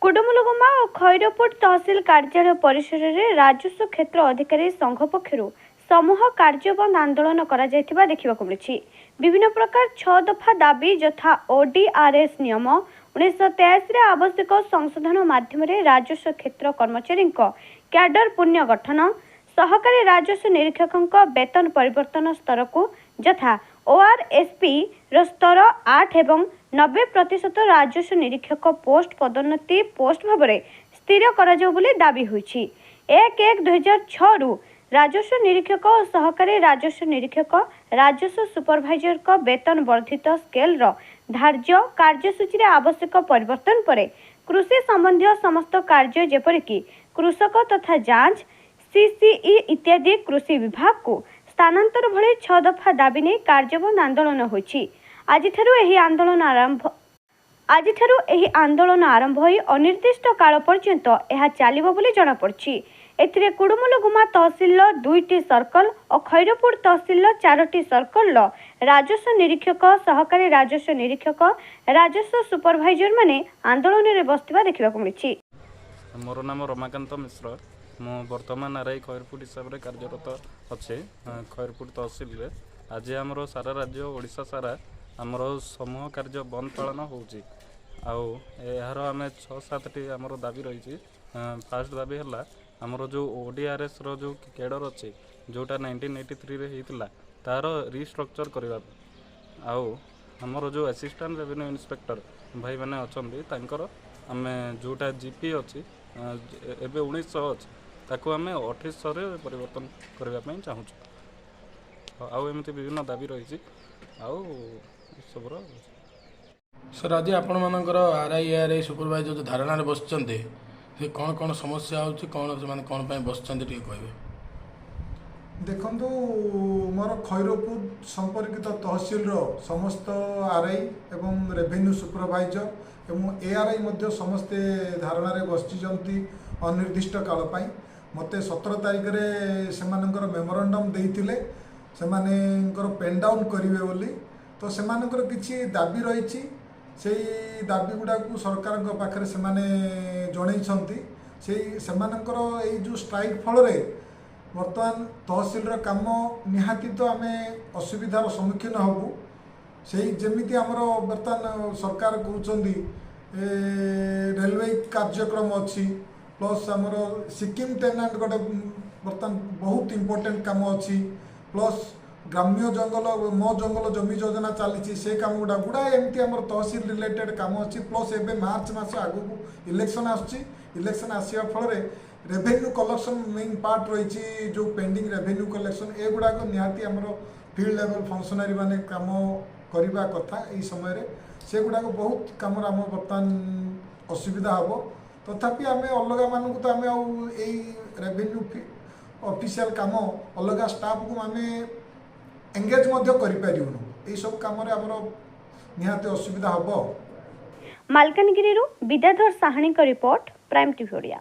कुडुमुलुगुमा और खैरपुर तहसिल कार्यालय परिसर में राजस्व क्षेत्र अधिकारी संघ पक्षर समूह कार्यबंद आंदोलन देखा मिली। विभिन्न प्रकार 6 दफा दाबी यथा ओडीआरएस नियम 1983 आवश्यक संशोधन माध्यम राजस्व क्षेत्र कर्मचारी क्याडर पुण्य गठन सहकारी राजस्व निरीक्षकों वेतन परिवर्तन स्तर को यथा ओआरएसपी स्तर 8 एवं 90% राजस्व निरीक्षक पोस्ट पदोन्नति पोस्ट भाव स्थिर कर दाबी होईछि। 1/1/2006 रु राजस्व निरीक्षक और सहकारी राजस्व निरीक्षक राजस्व सुपरभाइजर का वेतन वर्धित स्केल धार्य कार्यसूची आवश्यक परिवर्तन पर कृषि संबंधी समस्त कार्य जेपरिक कृषक तथा जांच सीसीई इत्यादि कृषि विभाग को स्थानांतर भली 6 दफा दाबी नहीं कार्यबंद आंदोलन होईछि। आज आंदोलन आरंभ होई अनिर्दिष्ट काल पर्यंत यह चलिबो बोली जणा पड़छि। एथिरे कुडुमुलुगुमा तहसिल 2टी सर्कल और खैरपुर तहसिल 4टी सर्कल राजस्व निरीक्षक सहकारी राजस्व निरीक्षक राजस्व सुपरभाइजर माने आंदोलन रे बसथिबा देखिबाकु मिछि। मोर नाम रमाकांत मिश्र। मु वर्तमान आरआई खैरपुर हिसाब से कार्यरत अच्छे खैरपुर तहसिल रे। आज आमर सारा राज्य ओडिशा सारा आमर समूह कार्य बंद पालन होउची। यार आम 6-7टी आमर दाबी रही। फास्ट दाबी है आमर जो ओडीआरएस जो कैडर अच्छे जोटा 1983 रे होता तार रिस्ट्रक्चर करने आमर जो असिस्टेंट रेवेन्यू इन्स्पेक्टर भाई मैंने अच्छा आम जोटा जीपी अच्छी एवं 1900 अच्छी ताको आम 2800 परिवर्तन करने चाहूँ। आमती विभिन्न दाबी रही सब सर आज आपण मानकर आरआई सुपरवाइजर जो धारणा बसचंते से कौन समस्या होची कौन से कौन पे बसचंते टी कहबे। देखंतु मोर खैरपुर संपर्कित तहसील समस्त आरआई एवं रेवेन्यू सुपरवाइजर एवं एआरआई मध्य समस्ते धारणा रे बसचंती अनिर्दिष्ट काल पाई मते 17 तारिख रे सेमानकर मेमोरेंडम देइतिले सेमानकर पेन डाउन करिवे बोली तो सेमानकर किछि दाबी रहिछि से दाबी गुड़ा को सरकार पाखे से जनई जो स्ट्राइक फल बर्तमान तहसिल काम निहाती तो आम असुविधार सम्मुखीन हबू से जमीती आमर बर्तमान सरकार कहते रेलवे कार्यक्रम अच्छी प्लस आमर सिक्किम टेनाट गोटे बर्तमान बहुत इम्पोर्टेंट काम अच्छी प्लस ग्राम्य जंगल मो जंगल जमी योजना चली से कम गुड़ा गुड़ाए एमती आम तहसिल रिलेटेड काम अच्छी प्लस एवं मार्च मास आगू इलेक्शन आलेक्शन आसवा फल रेवेन्यू कलेक्शन मेन पार्ट रही जो पेंडिंग रेवेन्यू कलेक्शन एगुड़ा निहाती आम फील्ड लेवल फंक्शनारी माने काम करवा कथा यही समय से गुड़ा बहुत कम आम बर्तमान असुविधा हम तथापि आम अलग मानक तो आम रेवेन्यू ऑफिशियल काम अलग स्टाफ को आम एंगेज करें सब कम निहाती असुविधा हम। Malkangiri Vidyadhar Sahani report prime TV Odia.